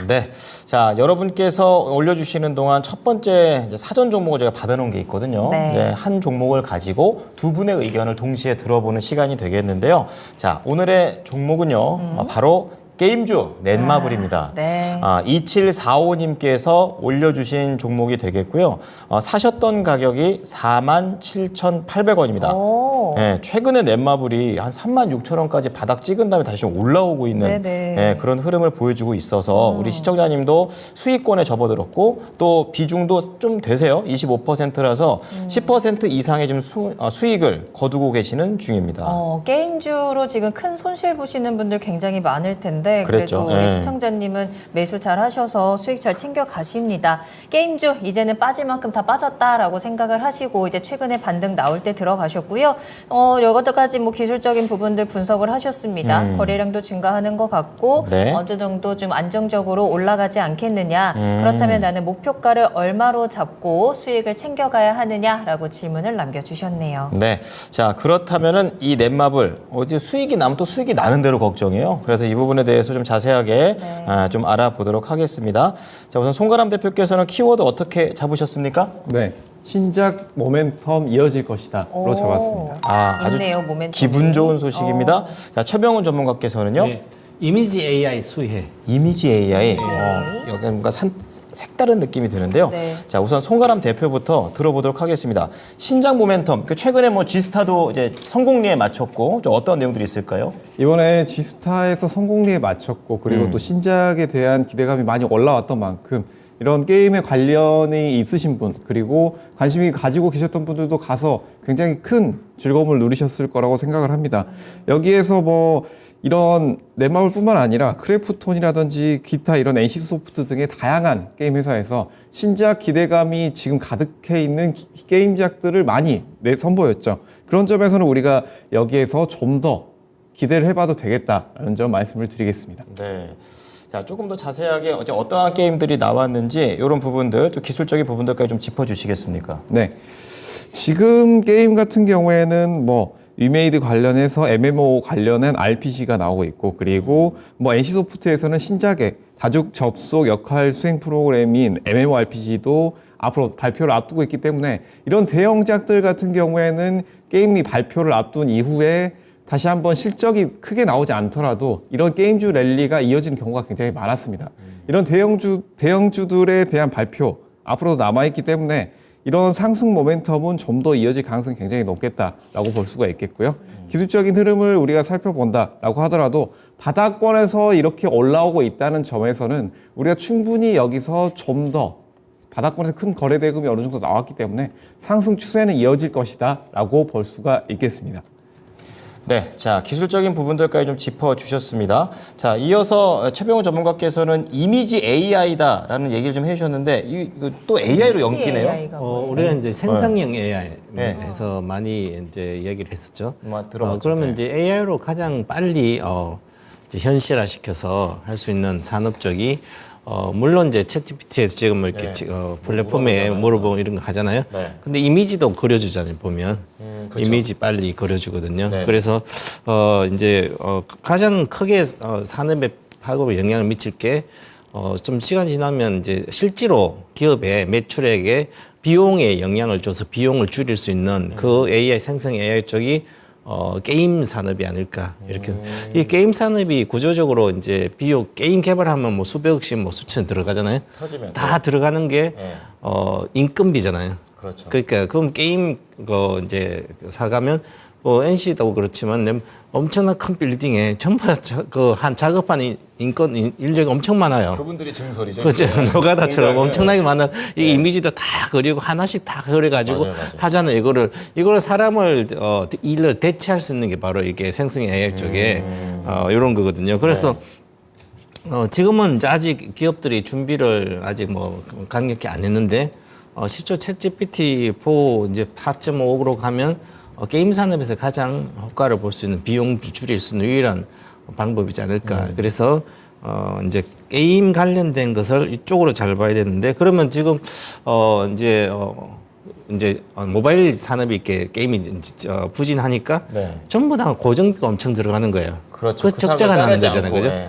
네. 자, 여러분께서 올려주시는 동안 첫 번째 이제 사전 종목을 제가 받아놓은 게 있거든요. 네. 네, 한 종목을 가지고 두 분의 의견을 동시에 들어보는 시간이 되겠는데요. 자, 오늘의 종목은요. 바로 게임주 넷마블입니다. 네. 2745님께서 올려주신 종목이 되겠고요. 사셨던 가격이 47,800원입니다. 오. 네, 최근에 넷마블이 한 36,000원까지 바닥 찍은 다음에 다시 좀 올라오고 있는 네네. 그런 흐름을 보여주고 있어서 우리 시청자님도 수익권에 접어들었고 또 비중도 좀 되세요. 25%라서 10% 이상의 좀 수익을 거두고 계시는 중입니다. 게임주로 지금 큰 손실 보시는 분들 굉장히 많을 텐데 그랬죠. 그래도 우리 예. 시청자님은 매수 잘 하셔서 수익 잘 챙겨 가십니다. 게임주 이제는 빠질 만큼 다 빠졌다라고 생각을 하시고 이제 최근에 반등 나올 때 들어가셨고요. 여러 가지 뭐 기술적인 부분들 분석을 하셨습니다. 거래량도 증가하는 것 같고 네. 어느 정도 좀 안정적으로 올라가지 않겠느냐. 그렇다면 나는 목표가를 얼마로 잡고 수익을 챙겨가야 하느냐라고 질문을 남겨주셨네요. 네. 자, 그렇다면은 이 넷마블 어디 수익이 나면 또 수익이 나는 대로 걱정이에요. 그래서 이 부분에 대해서 좀 자세하게 좀 알아보도록 하겠습니다. 자, 우선 송가람 대표께서는 키워드 어떻게 잡으셨습니까? 네, 신작 모멘텀 이어질 것이다로 잡았습니다. 아주 있네요, 모멘텀이. 기분 좋은 소식입니다. 자, 최병훈 전문가께서는요. 네. 이미지 AI 수혜. 이미지 AI. 여기 뭔가 색다른 느낌이 드는데요. 네. 자, 우선 송가람 대표부터 들어보도록 하겠습니다. 신작 모멘텀. 최근에 뭐 G스타도 이제 성공리에 마쳤고 좀 어떤 내용들이 있을까요? 이번에 G스타에서 성공리에 마쳤고 그리고 또 신작에 대한 기대감이 많이 올라왔던 만큼 이런 게임에 관련이 있으신 분 그리고 관심이 가지고 계셨던 분들도 가서 굉장히 큰 즐거움을 누리셨을 거라고 생각을 합니다. 여기에서 뭐 이런 넷마블뿐만 아니라 크래프톤이라든지 기타 이런 NC소프트 등의 다양한 게임 회사에서 신작 기대감이 지금 가득해 있는 게임작들을 많이 선보였죠. 그런 점에서는 우리가 여기에서 좀 더 기대를 해봐도 되겠다라는 점 말씀을 드리겠습니다. 네. 자, 조금 더 자세하게 어제 어떠한 게임들이 나왔는지 이런 부분들, 좀 기술적인 부분들까지 좀 짚어주시겠습니까? 네. 지금 게임 같은 경우에는 뭐 위메이드 관련해서 MMO 관련한 RPG가 나오고 있고 그리고 뭐 NC소프트에서는 신작의 다중 접속 역할 수행 프로그램인 MMORPG도 앞으로 발표를 앞두고 있기 때문에 이런 대형작들 같은 경우에는 게임이 발표를 앞둔 이후에 다시 한번 실적이 크게 나오지 않더라도 이런 게임주 랠리가 이어지는 경우가 굉장히 많았습니다. 이런 대형주들에 대한 발표 앞으로도 남아있기 때문에 이런 상승 모멘텀은 좀 더 이어질 가능성이 굉장히 높겠다라고 볼 수가 있겠고요. 기술적인 흐름을 우리가 살펴본다라고 하더라도 바닥권에서 이렇게 올라오고 있다는 점에서는 우리가 충분히 여기서 좀 더 바닥권에서 큰 거래 대금이 어느 정도 나왔기 때문에 상승 추세는 이어질 것이다라고 볼 수가 있겠습니다. 네, 자, 기술적인 부분들까지 좀 짚어주셨습니다. 자, 이어서 최병훈 전문가께서는 이미지 AI다라는 얘기를 좀 해주셨는데 이거 또 AI로 연기네요. AI가 우리가 이제 생성형 AI 네. 해서 많이 이제 얘기를 했었죠. 들어봤죠. 그러면 네. 이제 AI로 가장 빨리 이제 현실화시켜서 할 수 있는 산업 쪽이 물론 이제 챗GPT에서 지금 이렇게 플랫폼에 물어보고 이런 거 하잖아요. 네. 근데 이미지도 그려주잖아요. 보면 그렇죠. 이미지 빨리 그려주거든요. 네. 그래서 이제 가장 크게 산업에 파급을 영향을 미칠 게 좀 시간이 지나면 이제 실제로 기업의 매출액에 비용에 영향을 줘서 비용을 줄일 수 있는 그 AI 생성 AI 쪽이 게임 산업이 아닐까 이렇게 이 게임 산업이 구조적으로 이제 비용 게임 개발하면 뭐 수백억씩 뭐 수천 들어가잖아요. 터지면 다 들어가는 게 인건비잖아요. 그렇죠. 그러니까 그럼 게임 이제 사가면 NC도 그렇지만 엄청난 큰 빌딩에 전부 한 작업하는 인력이 엄청 많아요. 그분들이 증설이죠. 그죠. 노가다처럼 굉장히, 엄청나게 많은 이 이미지도 다 그리고 하나씩 다 그려가지고 맞아요. 하잖아요. 이거를 사람을 일을 대체할 수 있는 게 바로 이게 생성 AI 쪽에 이런 거거든요. 그래서 지금은 이제 아직 기업들이 준비를 아직 뭐 강력히 안 했는데 실제 챗GPT-4 이제 4.5로 가면 게임 산업에서 가장 효과를 볼 수 있는 비용 줄일 수 있는 유일한 방법이지 않을까. 그래서 이제 게임 관련된 것을 이쪽으로 잘 봐야 되는데 그러면 지금 이제 모바일 산업이 이렇게 게임이 부진하니까 네. 전부 다 고정비가 엄청 들어가는 거예요. 그렇죠. 그래서 그 적자가 사람을 나는 따르지 거잖아요. 않고, 그죠? 네.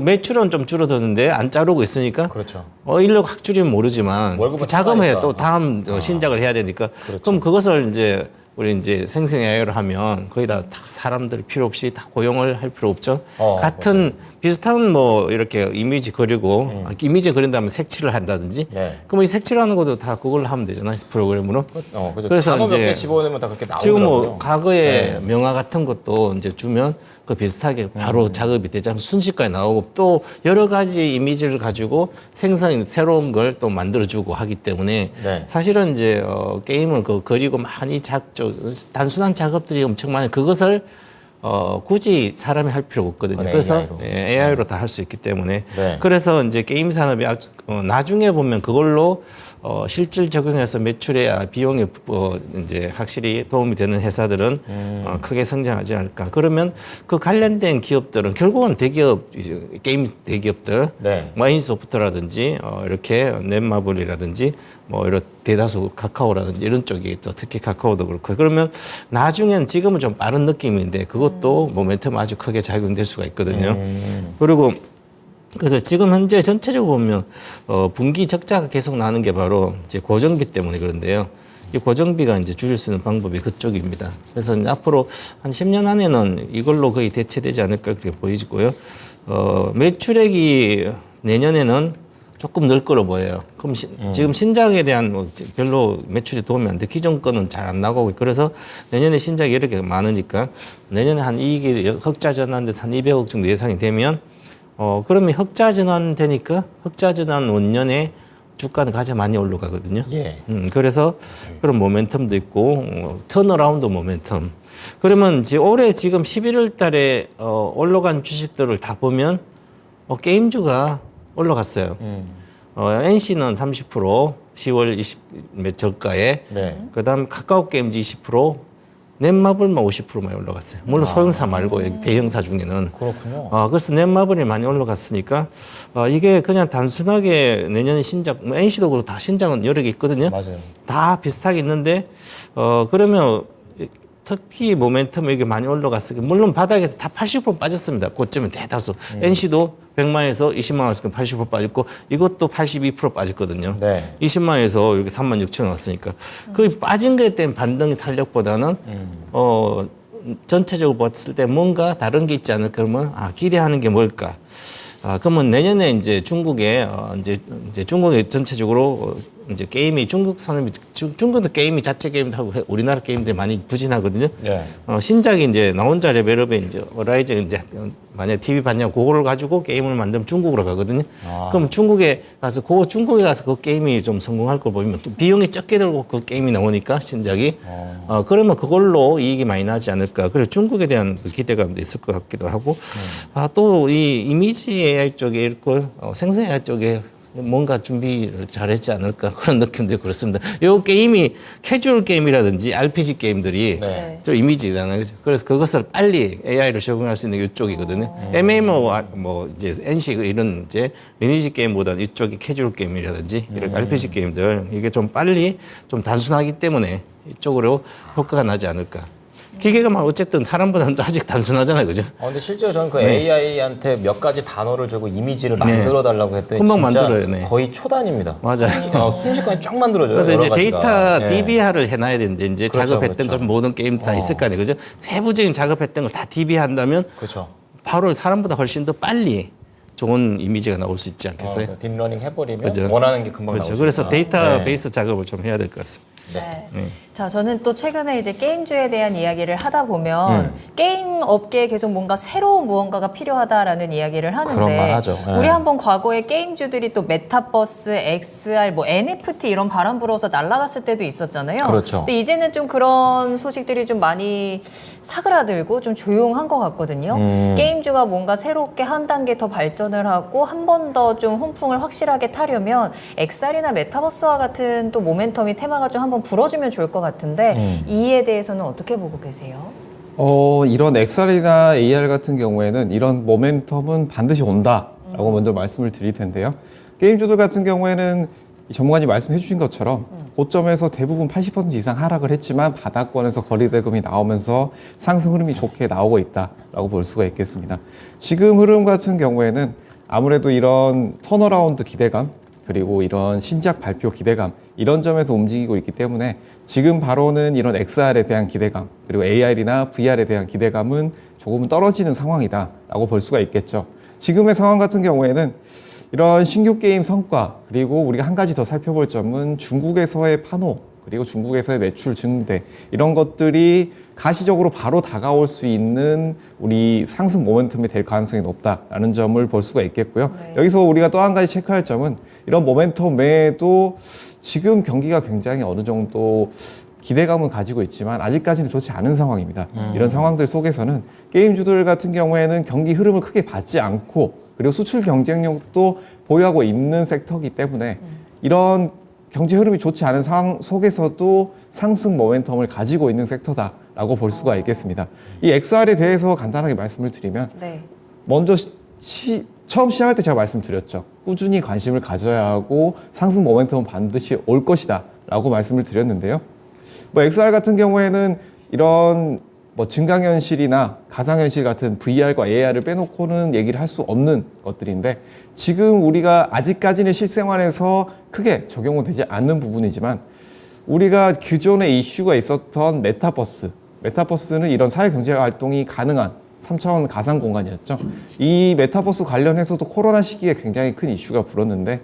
매출은 좀 줄어드는데 안 자르고 있으니까 그렇죠. 인력 확 줄이면 모르지만 월급은 그 자금에 추가니까. 또 다음 신작을 해야 되니까 그럼 그것을 이제 우리 이제 생성 AI를 하면 거의 다 사람들 필요 없이 다 고용을 할 필요 없죠. 같은 비슷한 뭐 이렇게 이미지 그리고 이미지 그린다면 색칠을 한다든지 네. 그럼 이 색칠하는 것도 다 그걸 하면 되잖아요. 프로그램으로. 그죠. 그래서 단어 몇 이제 개 집어넣으면 다 그렇게 나오더라고요. 지금 뭐 과거에 명화 같은 것도 이제 주면 그 비슷하게 바로 작업이 되지 순식간에 나오고 또 여러 가지 이미지를 가지고 생성 새로운 걸 또 만들어주고 하기 때문에 네. 사실은 이제 게임은 그 그리고 많이 단순한 작업들이 엄청 많아요. 그것을 굳이 사람이 할 필요가 없거든요. 그래서 AI로. AI로 다 할 수 있기 때문에 네. 그래서 이제 게임 산업이 나중에 보면 그걸로 실질 적용해서 매출에 비용에 이제 확실히 도움이 되는 회사들은 크게 성장하지 않을까. 그러면 그 관련된 기업들은 결국은 대기업 게임 대기업들, 네. 뭐 NC소프트라든지 이렇게 넷마블이라든지 뭐 이런 대다수 카카오라든지 이런 쪽이 또 특히 카카오도 그렇고 그러면 나중엔 지금은 좀 빠른 느낌인데 그것도 모멘텀 아주 크게 작용될 수가 있거든요. 그리고 그래서 지금 현재 전체적으로 보면 분기 적자가 계속 나는 게 바로 이제 고정비 때문에 그런데요. 이 고정비가 이제 줄일 수 있는 방법이 그쪽입니다. 그래서 이제 앞으로 한 10년 안에는 이걸로 거의 대체되지 않을까 그렇게 보이고요. 매출액이 내년에는 조금 늘 거로 보여요. 그럼 지금 신작에 대한 뭐 별로 매출이 도움이 안 돼. 기존 거는 잘 안 나가고 그래서 내년에 신작이 여러 개가 많으니까 내년에 한 이익이 흑자 전환돼서 한 200억 정도 예상이 되면 그러면 흑자 전환 되니까 흑자 전환 원년에 주가는 가장 많이 올라가거든요. 예. 그래서 그런 모멘텀도 있고 턴어라운드 모멘텀. 그러면 올해 지금 11월 달에 올라간 주식들을 다 보면 게임주가 올라갔어요. NC는 30%, 10월 20몇 저가에, 네. 그다음 카카오 게임즈 20%, 넷마블만 50%만 올라갔어요. 물론 소형사 말고 여기 대형사 중에는. 그렇군요. 그래서 넷마블이 많이 올라갔으니까 이게 그냥 단순하게 내년에 신작, 뭐 NC도 그렇고 다 신작은 여러 개 있거든요. 맞아요. 다 비슷하게 있는데 그러면 특히 모멘텀이 이게 많이 올라갔어요. 물론 바닥에서 다 80% 빠졌습니다. 고점에 대다수. NC도 100만에서 20만 원에서 80% 빠졌고 이것도 82% 빠졌거든요. 네. 20만 원에서 여기 3만 6천 원 왔으니까 그 빠진 거에 대한 반등의 탄력보다는 전체적으로 봤을 때 뭔가 다른 게 있지 않을까 그러면 기대하는 게 뭘까? 그러면 내년에 이제 중국에 이제 중국에 전체적으로 이제 게임이 중국 산업이 중국도 게임이 자체 게임도 하고 우리나라 게임들이 많이 부진하거든요. 네. 신작이 이제 나 혼자 레벨업에 이제 어라이즌 이제 만약 TV 봤냐 그거를 가지고 게임을 만들면 중국으로 가거든요. 그럼 중국에 가서 그 게임이 좀 성공할 걸 보면 또 비용이 적게 들고 그 게임이 나오니까 신작이 그러면 그걸로 이익이 많이 나지 않을까. 그래서 중국에 대한 그 기대감도 있을 것 같기도 하고 또 이 이미지 AI 쪽에 있고 생성 AI 쪽에 뭔가 준비를 잘했지 않을까 그런 느낌도 그렇습니다. 이 게임이 캐주얼 게임이라든지 RPG 게임들이 네. 저 이미지잖아요. 그죠? 그래서 그것을 빨리 AI로 적용할 수 있는 이쪽이거든요. MMO 뭐 이제 NC 이런 이제 리니지 게임보다는 이쪽이 캐주얼 게임이라든지 이런 RPG 게임들 이게 좀 빨리 좀 단순하기 때문에 이쪽으로 효과가 나지 않을까. 기계가 막 어쨌든 사람보다는 또 아직 단순하잖아요, 그죠? 근데 실제로 저는 그 AI한테 몇 가지 단어를 주고 이미지를 만들어 달라고 했더니 금방 진짜 만들어요, 네. 거의 초단입니다. 맞아요. 순식간에 쫙 만들어져요. 그래서 여러 이제 가지가. 데이터 예. DB화를 해놔야 되는데 이제 그렇죠, 작업했던 그렇죠. 걸 모든 게임 다 있을 거 아니에요, 그죠? 세부적인 작업했던 걸 다 DB화한다면 그렇죠. 바로 사람보다 훨씬 더 빨리 좋은 이미지가 나올 수 있지 않겠어요? 딥러닝 해버리면 그죠. 원하는 게 금방 그렇죠. 나오죠. 그래서 데이터베이스 작업을 좀 해야 될 것 같습니다. 네. 자, 저는 또 최근에 이제 게임주에 대한 이야기를 하다 보면 게임 업계에 계속 뭔가 새로운 무언가가 필요하다라는 이야기를 하는데 그런 말 하죠. 네. 우리 한번 과거에 게임주들이 또 메타버스, XR, 뭐 NFT 이런 바람 불어서 날아갔을 때도 있었잖아요. 그렇죠. 근데 이제는 좀 그런 소식들이 좀 많이 사그라들고 좀 조용한 것 같거든요. 게임주가 뭔가 새롭게 한 단계 더 발전을 하고 한 번 더 좀 훈풍을 확실하게 타려면 XR이나 메타버스와 같은 또 모멘텀이 테마가 좀 한번 불어주면 좋을 것 같은데 이에 대해서는 어떻게 보고 계세요? 이런 XR이나 AR 같은 경우에는 이런 모멘텀은 반드시 온다라고 먼저 말씀을 드릴 텐데요. 게임주들 같은 경우에는 이 전문가님 말씀해 주신 것처럼 고점에서 대부분 80% 이상 하락을 했지만 바닥권에서 거래대금이 나오면서 상승 흐름이 좋게 나오고 있다라고 볼 수가 있겠습니다. 지금 흐름 같은 경우에는 아무래도 이런 턴어라운드 기대감 그리고 이런 신작 발표 기대감 이런 점에서 움직이고 있기 때문에 지금 바로는 이런 XR에 대한 기대감 그리고 AR이나 VR에 대한 기대감은 조금 떨어지는 상황이다라고 볼 수가 있겠죠. 지금의 상황 같은 경우에는 이런 신규 게임 성과 그리고 우리가 한 가지 더 살펴볼 점은 중국에서의 판호 그리고 중국에서의 매출 증대 이런 것들이 가시적으로 바로 다가올 수 있는 우리 상승 모멘텀이 될 가능성이 높다라는 점을 볼 수가 있겠고요. 네. 여기서 우리가 또 한 가지 체크할 점은 이런 모멘텀 외에도 지금 경기가 굉장히 어느 정도 기대감은 가지고 있지만 아직까지는 좋지 않은 상황입니다. 이런 상황들 속에서는 게임주들 같은 경우에는 경기 흐름을 크게 받지 않고 그리고 수출 경쟁력도 보유하고 있는 섹터이기 때문에 이런 경제 흐름이 좋지 않은 상황 속에서도 상승 모멘텀을 가지고 있는 섹터다라고 볼 수가 있겠습니다. 이 XR에 대해서 간단하게 말씀을 드리면 네. 먼저 처음 시작할 때 제가 말씀드렸죠. 꾸준히 관심을 가져야 하고 상승 모멘텀은 반드시 올 것이다 라고 말씀을 드렸는데요. 뭐 XR 같은 경우에는 이런 뭐 증강현실이나 가상현실 같은 VR과 AR을 빼놓고는 얘기를 할 수 없는 것들인데 지금 우리가 아직까지는 실생활에서 크게 적용은 되지 않는 부분이지만 우리가 기존에 이슈가 있었던 메타버스는 이런 사회경제 활동이 가능한 3차원 가상 공간이었죠. 이 메타버스 관련해서도 코로나 시기에 굉장히 큰 이슈가 불었는데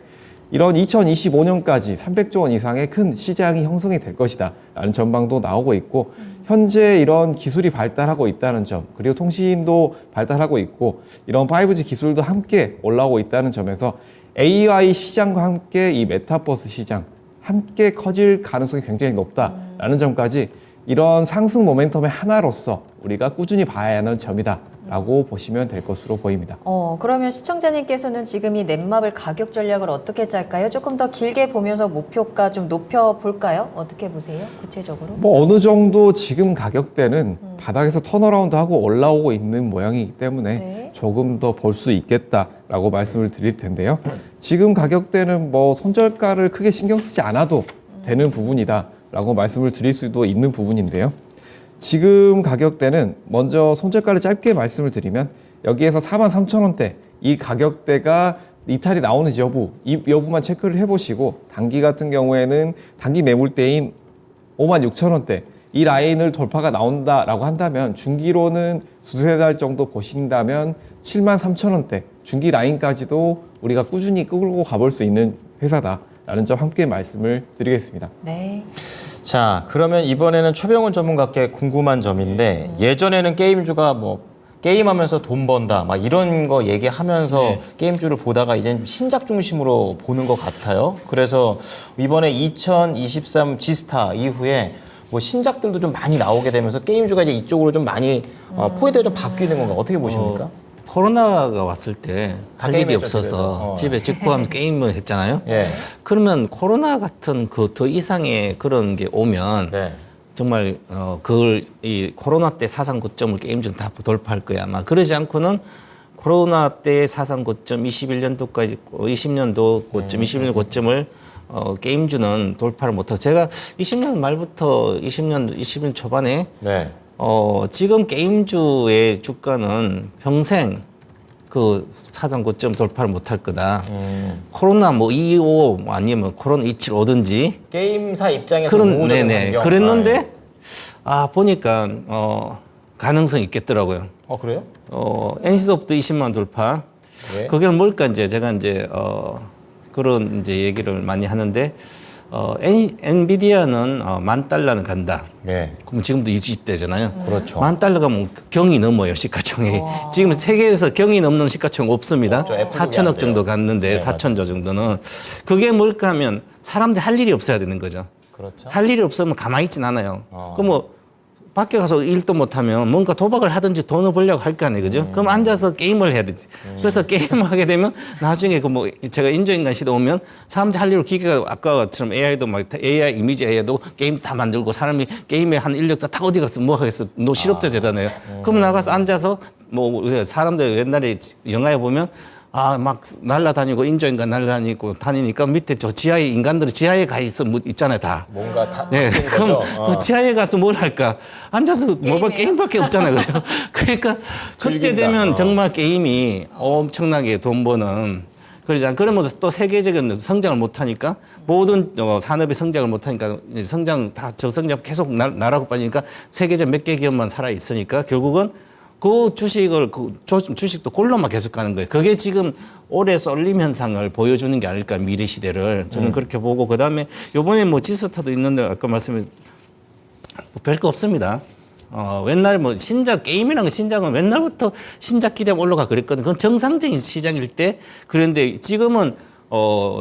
이런 2025년까지 300조 원 이상의 큰 시장이 형성이 될 것이다 라는 전망도 나오고 있고 현재 이런 기술이 발달하고 있다는 점 그리고 통신도 발달하고 있고 이런 5G 기술도 함께 올라오고 있다는 점에서 AI 시장과 함께 이 메타버스 시장 함께 커질 가능성이 굉장히 높다라는 점까지 이런 상승 모멘텀의 하나로서 우리가 꾸준히 봐야 하는 점이다라고 보시면 될 것으로 보입니다. 그러면 시청자님께서는 지금 이 넷마블 가격 전략을 어떻게 짤까요? 조금 더 길게 보면서 목표가 좀 높여볼까요? 어떻게 보세요? 구체적으로? 뭐 어느 정도 지금 가격대는 바닥에서 턴어라운드하고 올라오고 있는 모양이기 때문에 네. 조금 더 볼 수 있겠다라고 말씀을 드릴 텐데요. 지금 가격대는 뭐 손절가를 크게 신경 쓰지 않아도 되는 부분이다. 라고 말씀을 드릴 수도 있는 부분인데요. 지금 가격대는 먼저 손절가를 짧게 말씀을 드리면 여기에서 43,000원대 이 가격대가 이탈이 나오는지 이 여부만 체크를 해보시고 단기 같은 경우에는 단기 매물대인 56,000원대 이 라인을 돌파가 나온다라고 한다면 중기로는 두세 달 정도 보신다면 73,000원대 중기 라인까지도 우리가 꾸준히 끌고 가볼 수 있는 회사다라는 점 함께 말씀을 드리겠습니다. 네. 자, 그러면 이번에는 최병훈 전문가께 궁금한 점인데 예전에는 게임주가 뭐 게임하면서 돈 번다 막 이런 거 얘기하면서 게임주를 보다가 이젠 신작 중심으로 보는 것 같아요. 그래서 이번에 2023 지스타 이후에 뭐 신작들도 좀 많이 나오게 되면서 게임주가 이제 이쪽으로 좀 많이 포인트가 좀 바뀌는 건가 어떻게 보십니까? 코로나가 왔을 때 할 일이 게임했죠, 없어서 집에서. 집에 직구하면서 게임을 했잖아요. 예. 그러면 코로나 같은 그 더 이상의 그런 게 오면 네. 정말 그걸 이 코로나 때 사상 고점을 게임좀 다 돌파할 거야 아마. 그러지 않고는 코로나 때 사상 고점 21년도까지 20년도 고점 21년 고점을 게임주는 돌파를 못하고 제가 20년 말부터 20년 초반에 네. 지금 게임주의 주가는 평생 그 사상 고점 돌파를 못할 거다. 코로나 뭐 25 아니면 코로나 27 오든지 게임사 입장에서 그런 우호적인 네네 환경. 그랬는데 보니까 가능성이 있겠더라고요. 그래요? NC소프트 20만 돌파. 네. 그게 뭘까 이제 제가 이제 그런 이제 얘기를 많이 하는데 엔비디아는 $10,000는 간다. 네. 그럼 지금도 20대잖아요. 그렇죠. $10,000가 뭐 경이 넘어요, 시가총액이. 지금 세계에서 경이 넘는 시가총액 없습니다. 없죠. 애플도 4천억 안 정도 돼요. 갔는데, 네, 4천조 정도는. 그게 뭘까 하면 사람들이 할 일이 없어야 되는 거죠. 그렇죠. 할 일이 없으면 가만히 있진 않아요. 그럼 뭐 밖에 가서 일도 못하면 뭔가 도박을 하든지 돈을 벌려고 할 거 아니에요, 그죠? 그럼 앉아서 게임을 해야 되지. 그래서 게임을 하게 되면 나중에 그 뭐 제가 인조인간 시대 오면 사람들이 할 일을 기계가 아까처럼 AI도 막 AI 이미지 AI도 게임 다 만들고 사람이 게임에 한 인력 다 어디 가서 뭐 하겠어? 노 실업자 재단이에요. 그럼 나가서 앉아서 뭐 사람들 옛날에 영화에 보면 막 날아다니고 인조인간 날아다니고 다니니까 밑에 저 지하에 인간들이 지하에 가 있잖아요, 다. 뭔가 다 네, 바뀐 그럼 거죠? 그 지하에 가서 뭘 할까? 앉아서 모바일 게임밖에 없잖아요, 그죠? 그러니까 그때 즐긴다. 되면 정말 게임이 엄청나게 돈 버는 그러지 않. 그러면서 또 세계적인 성장을 못 하니까 모든 산업이 성장을 못 하니까 성장 다 저성장 계속 나라고 빠지니까 세계적 몇 개 기업만 살아 있으니까 결국은 그 주식을 주식도 골로만 계속 가는 거예요. 그게 지금 올해 쏠림 현상을 보여주는 게 아닐까 미래 시대를 저는 그렇게 보고 그다음에 요번에 뭐 지스타도 있는데 아까 말씀해 뭐 별거 없습니다. 옛날 뭐 신작 게임이라는 거 신작은 옛날부터 신작 기대면 올라가 그랬거든. 그건 정상적인 시장일 때 그런데 지금은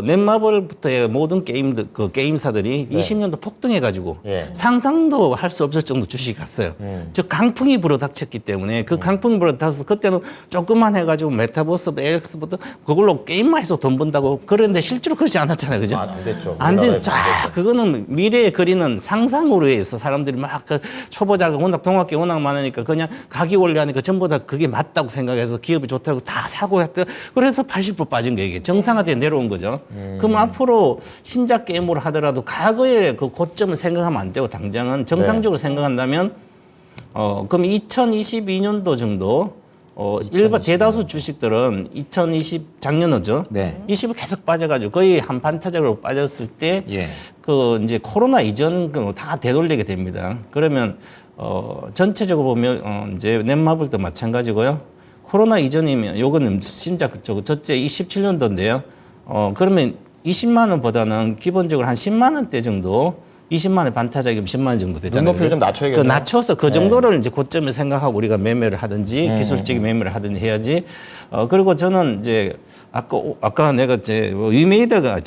넷마블부터의 모든 게임들 그 게임사들이 20년도 폭등해가지고 예. 상상도 할 수 없을 정도 주식이 갔어요. 즉 강풍이 불어닥쳤기 때문에 그 강풍이 불어닥쳐서 그때는 조금만 해가지고 메타버스, AX부터 그걸로 게임만 해서 돈 번다고 그런데 실제로 그렇지 않았잖아요, 그죠? 안 됐죠. 안 돼. 우리나라에서 안 됐죠. 그거는 미래에 그리는 상상으로 해서 사람들이 막 그 초보자가 워낙 동학계 워낙 많으니까 그냥 가기 원리하니까 전부 다 그게 맞다고 생각해서 기업이 좋다고 다 사고 했다. 그래서 80% 빠진 거예요. 이게 정상화돼 내려온 거죠. 그럼 앞으로 신작 게임으로 하더라도 과거의 그 고점을 생각하면 안 되고 당장은 정상적으로 생각한다면 그럼 2022년도 정도 일반 대다수 주식들은 2020 작년이죠. 네. 20을 계속 빠져가지고 거의 한 반타작으로 빠졌을 때 예. 그 이제 코로나 이전 다 되돌리게 됩니다. 그러면 전체적으로 보면 이제 넷마블도 마찬가지고요. 코로나 이전이면 요거는 신작 저째 27년도인데요. 그러면 20만 원보다는 기본적으로 한 10만 원대 정도 20만 원 반타작이면 10만 원 정도 되잖아요. 눈높이를 좀 낮춰야겠네요. 그 낮춰서 그 정도를 이제 고점을 생각하고 우리가 매매를 하든지 기술적인 매매를 하든지 해야지. 그리고 저는 이제 아까 내가 이제 위메이더가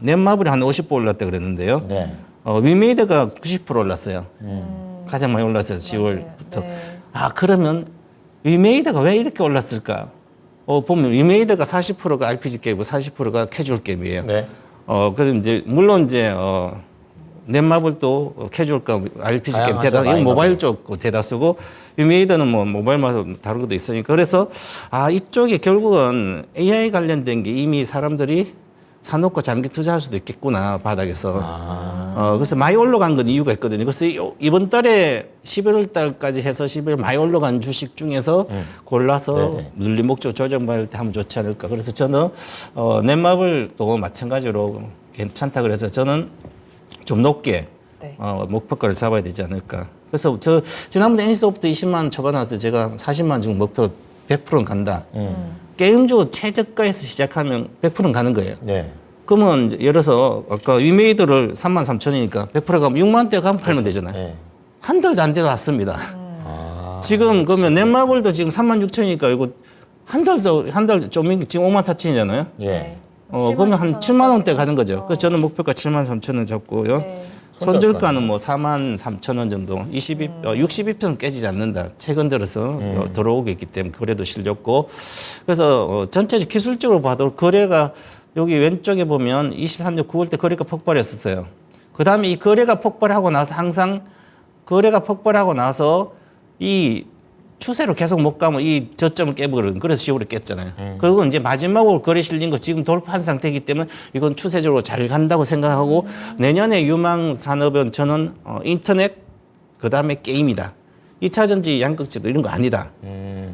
넷마블이 한 50% 올랐다 그랬는데요. 네. 위메이더가 90% 올랐어요. 가장 많이 올랐어요. 10월부터. 네. 그러면 위메이더가 왜 이렇게 올랐을까? 보면 위메이더가 40%가 RPG 게임이고 40%가 캐주얼 게임이에요. 네. 그래서 이제 물론 이제 넷마블도 캐주얼과 RPG 게임 다양하죠, 이건 많이 모바일 쪽 대다수고 위메이더는 뭐 모바일마다 다른 것도 있으니까 그래서 이쪽에 결국은 AI 관련된 게 이미 사람들이 사놓고 장기 투자할 수도 있겠구나 바닥에서. 그래서 많이 올라간 건 이유가 있거든요. 그래서 이번 달에 11월 달까지 해서 11월 많이 올라간 주식 중에서 골라서 눌림 목적 조정받을 때 하면 좋지 않을까. 그래서 저는 넷마블도 마찬가지로 괜찮다 그래서 저는 좀 높게 네. 목표가를 잡아야 되지 않을까. 그래서 지난번에 NC소프트 20만 원 초반 왔을 때 제가 40만 원 정도 목표 100%는 간다. 게임주 최저가에서 시작하면 100%는 가는 거예요. 네. 그러면 이제 예를 들어서 아까 위메이드를 33,000원이니까 100% 가면 6만 원대 가면 팔면 되잖아요. 네. 한 달도 안 돼도 왔습니다. 지금 그러면 넷마블도 지금 36,000원이니까 이거 한 달 좀 지금 54,000원이잖아요. 예. 그러면 한 7만 원대 가는 거죠. 그래서 저는 목표가 7만 3천 원 잡고요. 네. 손절가는 뭐 4만 3천 원 정도. 62편 깨지지 않는다. 최근 들어서 들어오고 있기 때문에 그래도 실렸고. 그래서 전체 기술적으로 봐도 거래가 여기 왼쪽에 보면 23년 9월 때 거래가 폭발했었어요. 그 다음에 이 거래가 폭발하고 나서 항상 거래가 폭발하고 나서 이 추세로 계속 못 가면 이 저점을 깨버리는 그래서 10월에 깼잖아요. 그리고 이제 마지막으로 거래 실린 거 지금 돌파한 상태이기 때문에 이건 추세적으로 잘 간다고 생각하고 내년에 유망 산업은 저는 인터넷 그다음에 게임이다. 2차 전지 양극재도 이런 거 아니다.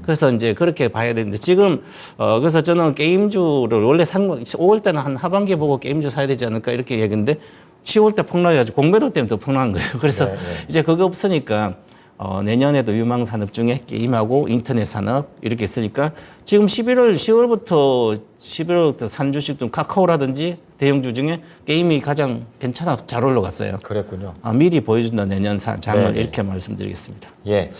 그래서 이제 그렇게 봐야 되는데 지금 그래서 저는 게임주를 원래 5월 때는 한 하반기에 보고 게임주 사야 되지 않을까 이렇게 얘기했는데 10월 때 폭락해가지고 공매도 때문에 더 폭락한 거예요. 그래서 이제 그거 없으니까 내년에도 유망 산업 중에 게임하고 인터넷 산업 이렇게 있으니까 지금 11월부터 산 주식 중 카카오라든지 대형주 중에 게임이 가장 괜찮아 잘 올라갔어요. 그랬군요. 미리 보여준다 내년 장을 네네. 이렇게 말씀드리겠습니다. 예.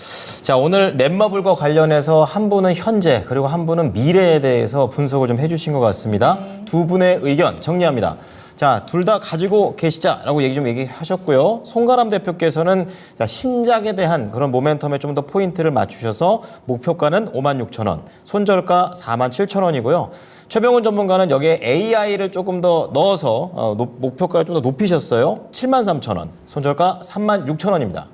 자, 오늘 넷마블과 관련해서 한 분은 현재 그리고 한 분은 미래에 대해서 분석을 좀 해주신 것 같습니다. 두 분의 의견 정리합니다. 자, 둘 다 가지고 계시자라고 얘기하셨고요. 송가람 대표께서는 자, 신작에 대한 그런 모멘텀에 좀 더 포인트를 맞추셔서 목표가는 56,000원, 손절가 47,000원이고요. 최병훈 전문가는 여기에 AI를 조금 더 넣어서 목표가를 좀 더 높이셨어요. 73,000원, 손절가 36,000원입니다.